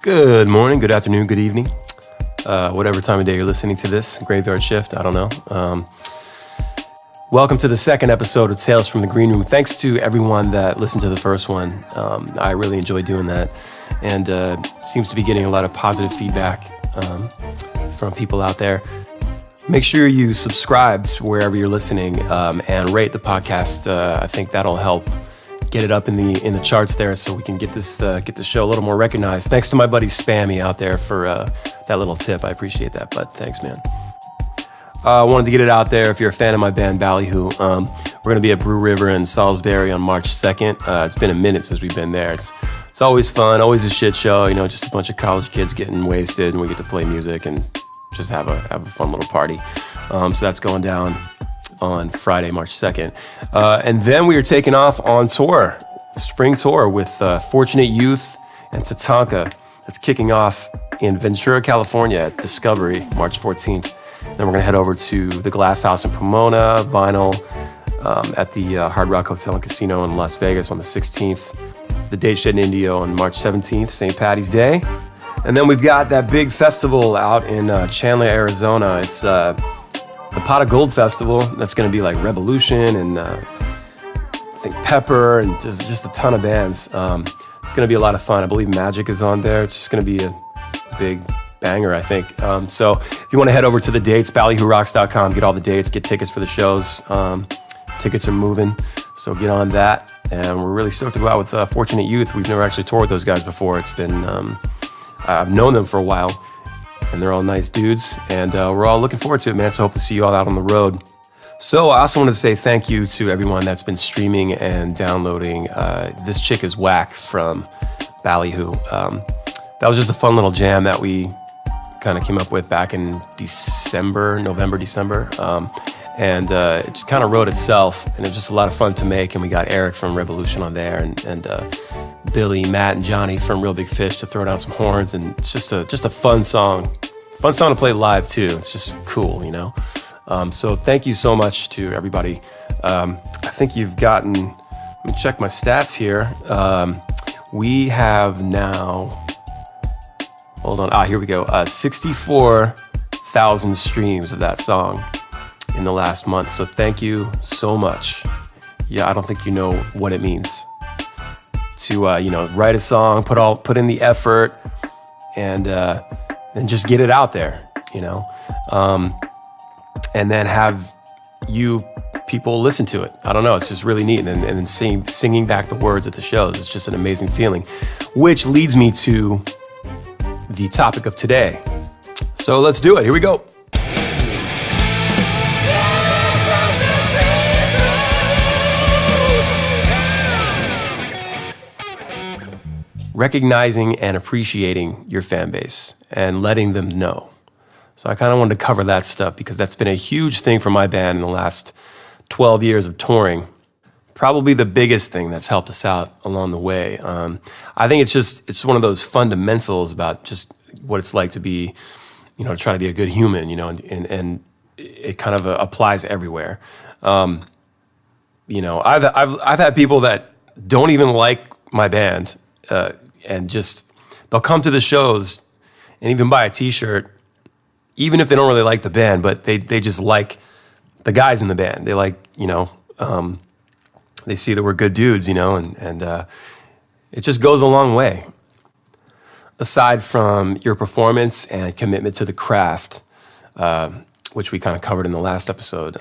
Good morning, good afternoon, good evening. Whatever time of day you're listening to this, graveyard shift, I don't know. Welcome to the second episode of Tales from the Green Room. Thanks to everyone that listened to the first one. I really enjoyed doing that, and seems to be getting a lot of positive feedback from people out there. Make sure you subscribe wherever you're listening and rate the podcast. I think that'll help get it up in the charts there, so we can get the show a little more recognized. Thanks to my buddy Spammy out there for that little tip. I appreciate that, bud. Thanks, man. I wanted to get it out there. If you're a fan of my band Ballyhoo, we're going to be at Brew River in Salisbury on March 2nd. It's been a minute since we've been there. It's always fun, always a shit show. You know, just a bunch of college kids getting wasted, and we get to play music and just have a fun little party. So that's going down on Friday, March 2nd. And then we are taking off on tour, spring tour with Fortunate Youth and Tatanka. That's kicking off in Ventura, California at Discovery, March 14th. Then we're going to head over to the Glass House in Pomona, Vinyl at the Hard Rock Hotel and Casino in Las Vegas on the 16th. The Date Shed in Indio on March 17th, St. Patty's Day. And then we've got that big festival out in Chandler, Arizona. It's the Pot of Gold Festival. That's going to be like Revolution and I think Pepper and just a ton of bands. It's going to be a lot of fun. I believe Magic is on there. It's just going to be a big banger, I think. So if you want to head over to the dates, ballyhoorocks.com, get all the dates, get tickets for the shows. Tickets are moving, so get on that. And we're really stoked to go out with Fortunate Youth. We've never actually toured with those guys before. It's been, I've known them for a while, and they're all nice dudes, and we're all looking forward to it, man. So hope to see you all out on the road. So I also wanted to say thank you to everyone that's been streaming and downloading This Chick Is Whack from Ballyhoo. That was just a fun little jam that we kind of came up with back in November, December. And it just kind of wrote itself, and it was just a lot of fun to make. And we got Eric from Revolution on there, and Billy, Matt, and Johnny from Real Big Fish to throw down some horns. And it's just a fun song to play live too. It's just cool, you know. So thank you so much to everybody. I think you've gotten, let me check my stats here. We have now, hold on, here we go. 64,000 streams of that song in the last month. So thank you so much. Yeah, I don't think you know what it means to write a song, put in the effort, and just get it out there, you know. And then have you people listen to it. I don't know, it's just really neat. And then singing back the words at the shows, it's just an amazing feeling. Which leads me to the topic of today. So let's do it, here we go. Recognizing and appreciating your fan base and letting them know. So I kind of wanted to cover that stuff because that's been a huge thing for my band in the last 12 years of touring. Probably the biggest thing that's helped us out along the way. I think it's one of those fundamentals about just what it's like to be, to try to be a good human, and it kind of applies everywhere. I've had people that don't even like my band, and just they'll come to the shows and even buy a T-shirt, even if they don't really like the band, but they just like the guys in the band. They like, they see that we're good dudes, and it just goes a long way. Aside from your performance and commitment to the craft, which we kind of covered in the last episode,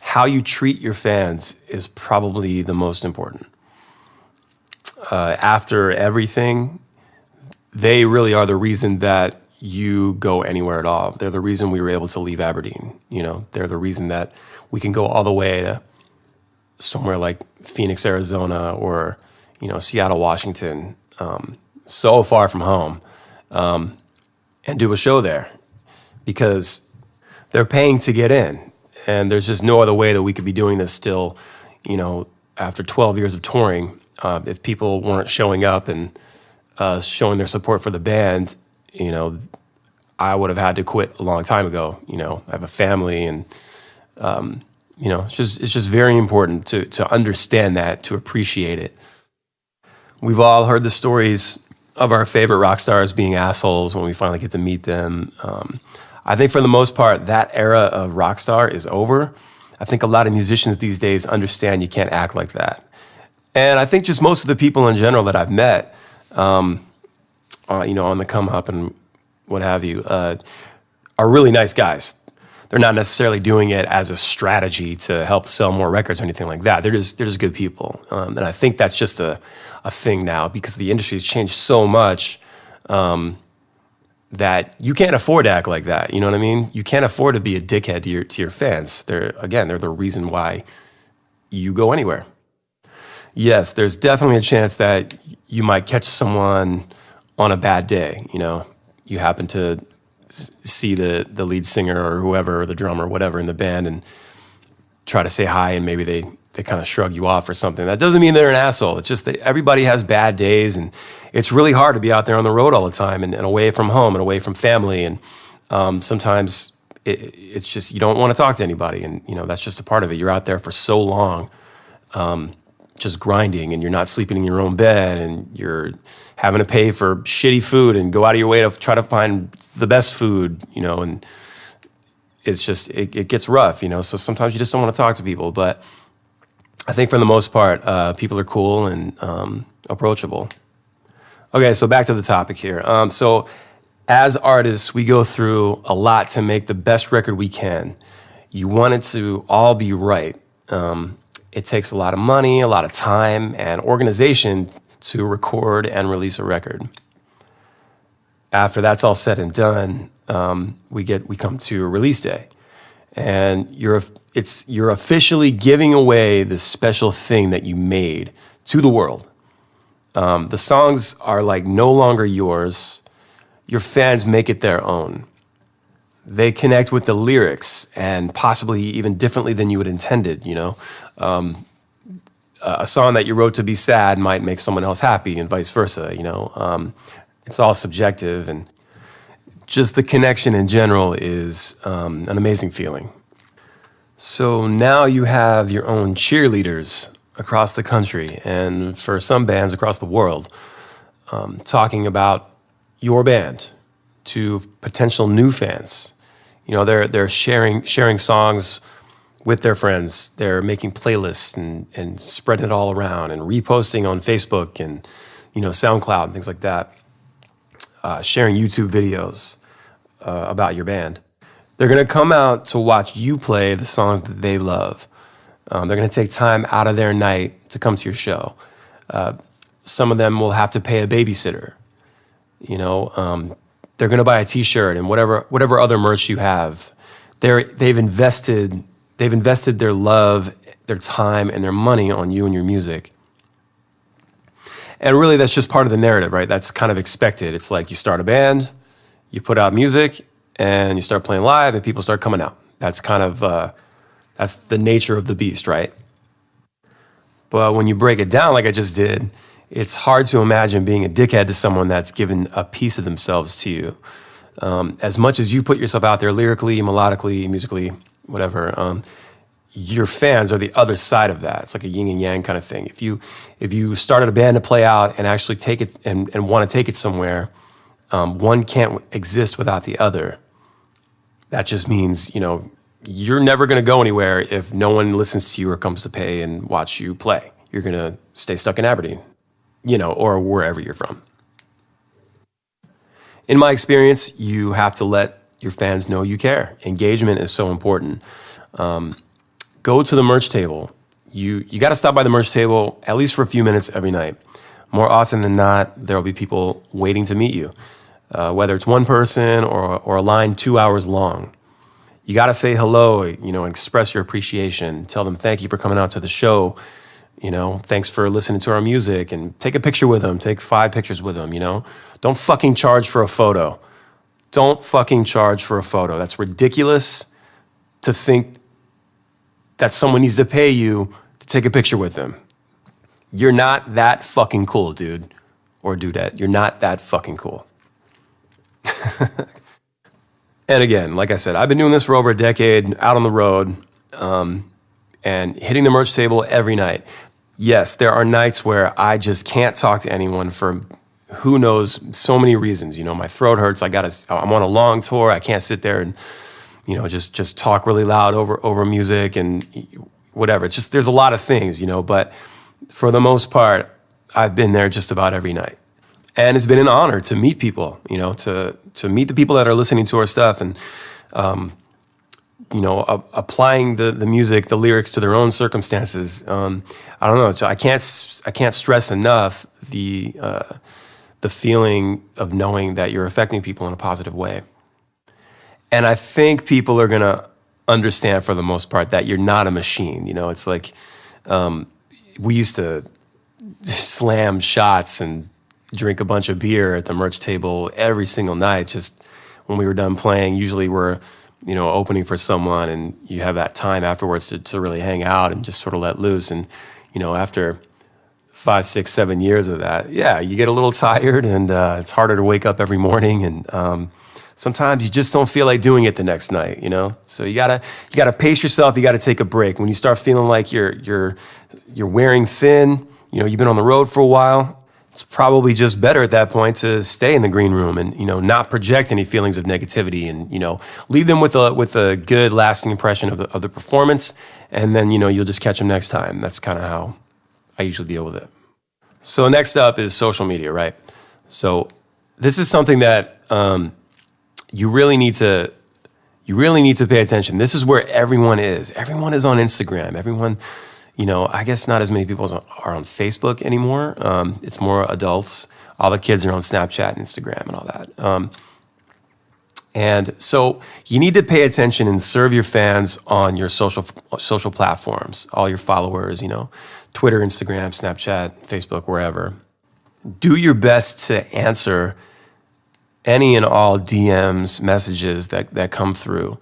how you treat your fans is probably the most important. After everything, they really are the reason that you go anywhere at all. They're the reason we were able to leave Aberdeen. They're the reason that we can go all the way to somewhere like Phoenix, Arizona, or Seattle, Washington, so far from home, and do a show there because they're paying to get in, and there's just no other way that we could be doing this still. After 12 years of touring, if people weren't showing up and showing their support for the band, I would have had to quit a long time ago. I have a family, and it's just very important to understand that, to appreciate it. We've all heard the stories of our favorite rock stars being assholes when we finally get to meet them. I think for the most part, that era of rock star is over. I think a lot of musicians these days understand you can't act like that. And I think just most of the people in general that I've met, on the come up and what have you, are really nice guys. They're not necessarily doing it as a strategy to help sell more records or anything like that. They're just good people. And I think that's just a thing now because the industry has changed so much that you can't afford to act like that. You know what I mean? You can't afford to be a dickhead to your fans. They're the reason why you go anywhere. Yes, there's definitely a chance that you might catch someone on a bad day. You happen to see the lead singer or whoever, or the drummer, or whatever in the band, and try to say hi, and maybe they kind of shrug you off or something. That doesn't mean they're an asshole. It's just that everybody has bad days, and it's really hard to be out there on the road all the time and away from home and away from family. And sometimes it's just you don't want to talk to anybody, and that's just a part of it. You're out there for so long, just grinding, and you're not sleeping in your own bed, and you're having to pay for shitty food and go out of your way to try to find the best food, and it's just, it gets rough, so sometimes you just don't want to talk to people. But I think for the most part, people are cool and approachable. Okay, so back to the topic here. So as artists, we go through a lot to make the best record we can. You want it to all be right. It takes a lot of money, a lot of time, and organization to record and release a record. After that's all said and done, we come to release day, and you're officially giving away this special thing that you made to the world. The songs are like no longer yours. Your fans make it their own. They connect with the lyrics, and possibly even differently than you had intended. A song that you wrote to be sad might make someone else happy, and vice versa. It's all subjective, and just the connection in general is an amazing feeling. So now you have your own cheerleaders across the country, and for some bands across the world, talking about your band to potential new fans. They're sharing songs with their friends. They're making playlists and spreading it all around and reposting on Facebook and SoundCloud and things like that. Sharing YouTube videos about your band. They're gonna come out to watch you play the songs that they love. They're gonna take time out of their night to come to your show. Some of them will have to pay a babysitter. They're gonna buy a T-shirt and whatever other merch you have. They've invested their love, their time, and their money on you and your music. And really, that's just part of the narrative, right? That's kind of expected. It's like you start a band, you put out music, and you start playing live, and people start coming out. That's kind of, that's the nature of the beast, right? But when you break it down like I just did, it's hard to imagine being a dickhead to someone that's given a piece of themselves to you. As much as you put yourself out there lyrically, melodically, musically, whatever, your fans are the other side of that. It's like a yin and yang kind of thing. If you started a band to play out and actually take it and want to take it somewhere, one can't exist without the other. That just means, you're never going to go anywhere if no one listens to you or comes to pay and watch you play. You're going to stay stuck in Aberdeen, or wherever you're from. In my experience, you have to let your fans know you care. Engagement is so important. Go to the merch table. You got to stop by the merch table at least for a few minutes every night. More often than not, there will be people waiting to meet you, whether it's one person or a line 2 hours long. You got to say hello, and express your appreciation. Tell them thank you for coming out to the show. Thanks for listening to our music, and take a picture with them. Take 5 pictures with them. Don't fucking charge for a photo. Don't fucking charge for a photo. That's ridiculous to think that someone needs to pay you to take a picture with them. You're not that fucking cool, dude. Or dudette. You're not that fucking cool. And again, like I said, I've been doing this for over a decade, out on the road, and hitting the merch table every night. Yes, there are nights where I just can't talk to anyone for who knows, so many reasons. My throat hurts. I'm on a long tour. I can't sit there and, just talk really loud over music and whatever. It's just, there's a lot of things, but for the most part, I've been there just about every night. And it's been an honor to meet people, to meet the people that are listening to our stuff and, applying the music, the lyrics to their own circumstances. I don't know. I can't stress enough the feeling of knowing that you're affecting people in a positive way. And I think people are gonna understand for the most part that you're not a machine. It's like we used to slam shots and drink a bunch of beer at the merch table every single night. Just when we were done playing, usually we're opening for someone, and you have that time afterwards to really hang out and just sort of let loose. And after 5, 6, 7 years of that, yeah, you get a little tired, and it's harder to wake up every morning, and sometimes you just don't feel like doing it the next night, So you gotta pace yourself. You gotta take a break. When you start feeling like you're wearing thin, you've been on the road for a while, it's probably just better at that point to stay in the green room and not project any feelings of negativity, and leave them with a good lasting impression of the performance, and then you'll just catch them next time. That's kind of how I usually deal with it. So next up is social media, right? So this is something that you really need to pay attention. This is where everyone is. Everyone is on Instagram. Everyone. I guess not as many people are on Facebook anymore. It's more adults. All the kids are on Snapchat and Instagram and all that. And so you need to pay attention and serve your fans on your social platforms, all your followers, Twitter, Instagram, Snapchat, Facebook, wherever. Do your best to answer any and all DMs, messages that come through.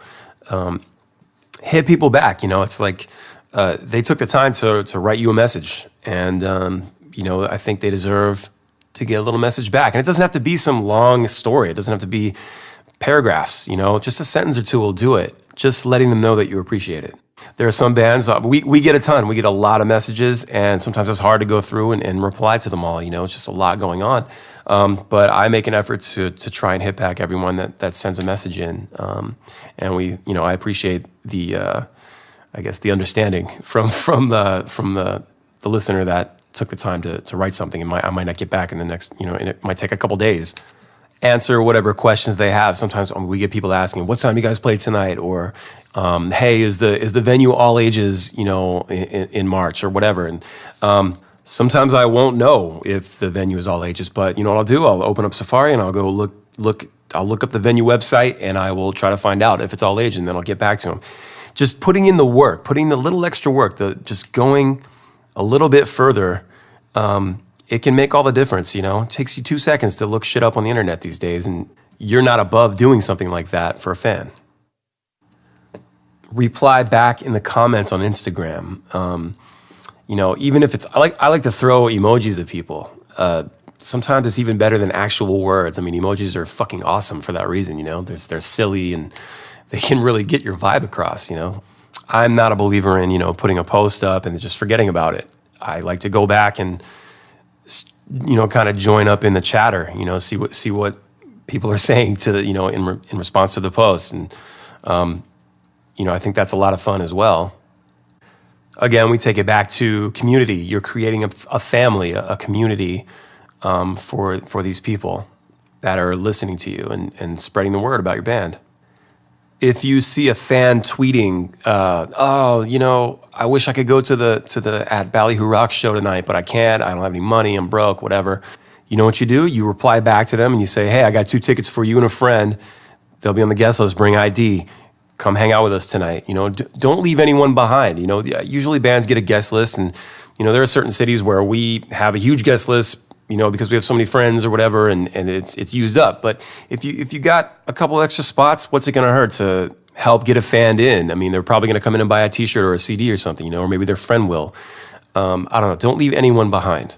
Hit people back. It's like, they took the time to write you a message, and I think they deserve to get a little message back. And it doesn't have to be some long story. It doesn't have to be paragraphs. Just a sentence or two will do it. Just letting them know that you appreciate it. There are some bands, we get a ton. We get a lot of messages, and sometimes it's hard to go through and reply to them all. It's just a lot going on. But I make an effort to try and hit back everyone that sends a message in. And I appreciate the understanding from the listener that took the time to write something. And I might not get back in the next, and it might take a couple days. Answer whatever questions they have. Sometimes we get people asking, "What time you guys play tonight?" Or, "Hey, is the venue all ages? In March or whatever." And sometimes I won't know if the venue is all ages, but what I'll do? I'll open up Safari and I'll go look. I'll look up the venue website and I will try to find out if it's all age, and then I'll get back to them. Just putting in the work, putting the little extra work, just going a little bit further, it can make all the difference, It takes you 2 seconds to look shit up on the internet these days, and you're not above doing something like that for a fan. Reply back in the comments on Instagram. Even if it's, I like to throw emojis at people. Sometimes it's even better than actual words. I mean, emojis are fucking awesome for that reason, They're silly and they can really get your vibe across, I'm not a believer in, putting a post up and just forgetting about it. I like to go back and, kind of join up in the chatter, see what people are saying to the, in response to the post. And, I think that's a lot of fun as well. Again, we take it back to community. You're creating a family, a community for these people that are listening to you and spreading the word about your band. If you see a fan tweeting, I wish I could go to the at Ballyhoo Rock show tonight, but I can't. I don't have any money. I'm broke, whatever. You know what you do? You reply back to them and you say, "Hey, I got 2 tickets for you and a friend. They'll be on the guest list. Bring ID. Come hang out with us tonight." Don't leave anyone behind. Usually bands get a guest list, and there are certain cities where we have a huge guest list, because we have so many friends or whatever, and it's used up. But if you got a couple extra spots, what's it going to hurt to help get a fan in? I mean, they're probably going to come in and buy a T-shirt or a CD or something, or maybe their friend will. I don't know. Don't leave anyone behind.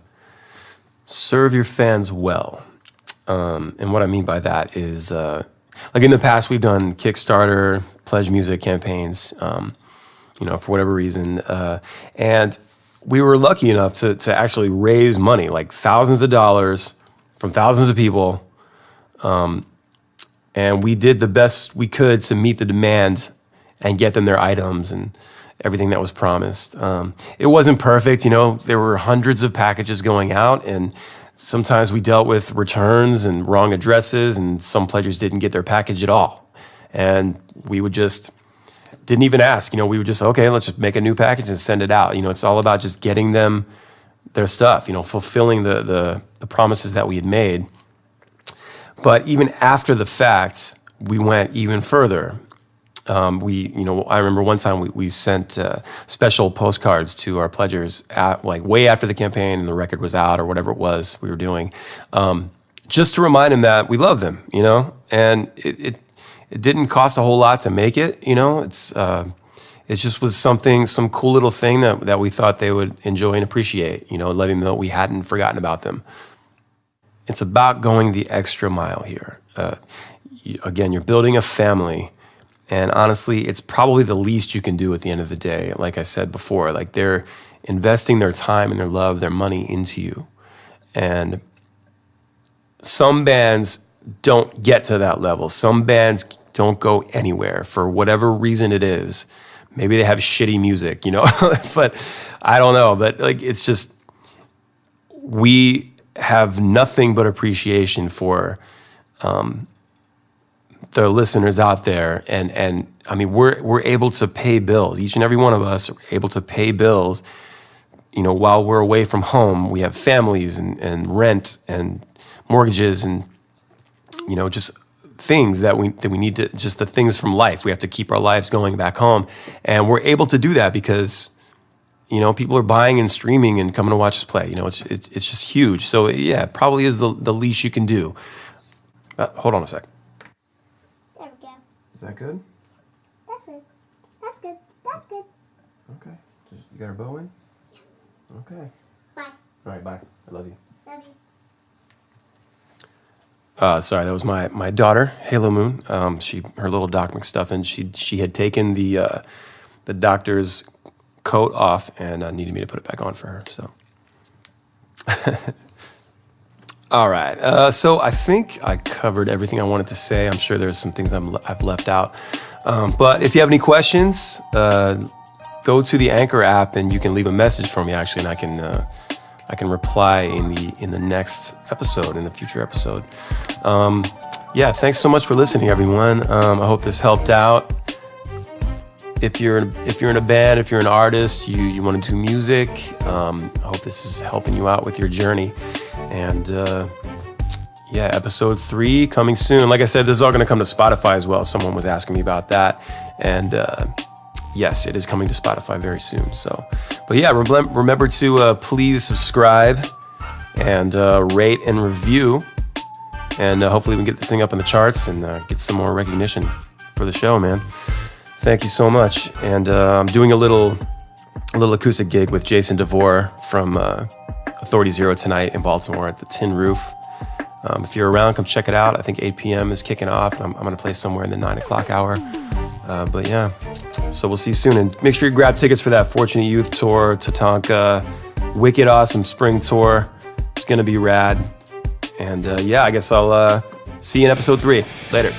Serve your fans well. And what I mean by that is, like in the past, we've done Kickstarter, Pledge Music campaigns, for whatever reason. And we were lucky enough to actually raise money, like thousands of dollars, from thousands of people. And we did the best we could to meet the demand and get them their items and everything that was promised. It wasn't perfect, there were hundreds of packages going out, and sometimes we dealt with returns and wrong addresses, and some pledgers didn't get their package at all. And we didn't even ask, we would just, okay, let's just make a new package and send it out. It's all about just getting them their stuff, fulfilling the promises that we had made. But even after the fact, we went even further. I remember one time we sent special postcards to our pledgers way after the campaign and the record was out or whatever it was we were doing, just to remind them that we love them, and it didn't cost a whole lot to make it, it just was some cool little thing that we thought they would enjoy and appreciate, letting them know we hadn't forgotten about them. It's about going the extra mile here. Again, you're building a family. And honestly, it's probably the least you can do at the end of the day. Like I said before, like they're investing their time and their love, their money into you. And some bands don't get to that level. Some bands don't go anywhere for whatever reason it is. Maybe they have shitty music, but I don't know. But it's just, we have nothing but appreciation for the listeners out there, and I mean we're able to pay bills. Each and every one of us are able to pay bills. While we're away from home, we have families and rent and mortgages and just things that we need to, just the things from life. We have to keep our lives going back home, and we're able to do that because people are buying and streaming and coming to watch us play. It's just huge. So yeah, it probably is the least you can do. Hold on a sec. There we go. Is that good? That's it. That's good. That's good. Okay. You got her bow in? Yeah. Okay. Bye. All right, bye. I love you. Love you. Sorry, that was my daughter, Halo Moon. Her little Doc McStuffin. She had taken the doctor's coat off and needed me to put it back on for her. So, all right. So I think I covered everything I wanted to say. I'm sure there's some things I've left out. But if you have any questions, go to the Anchor app and you can leave a message for me actually, and I can reply in the next episode, in the future episode. Yeah, thanks so much for listening, everyone. I hope this helped out. If you're in a band, if you're an artist, you want to do music, I hope this is helping you out with your journey. And yeah, episode 3 coming soon. Like I said, this is all going to come to Spotify as well. Someone was asking me about that, and yes, it is coming to Spotify very soon. So, but yeah, remember to please subscribe and rate and review, and hopefully we can get this thing up in the charts and get some more recognition for the show, man. Thank you so much. And I'm doing a little acoustic gig with Jason DeVore from Authority Zero tonight in Baltimore at the Tin Roof. If you're around, come check it out. I think 8 p.m. is kicking off, and I'm going to play somewhere in the 9 o'clock hour. But yeah, so we'll see you soon. And make sure you grab tickets for that Fortunate Youth Tour, Tatanka, wicked awesome spring tour. It's going to be rad. And yeah, I guess I'll see you in episode 3. Later.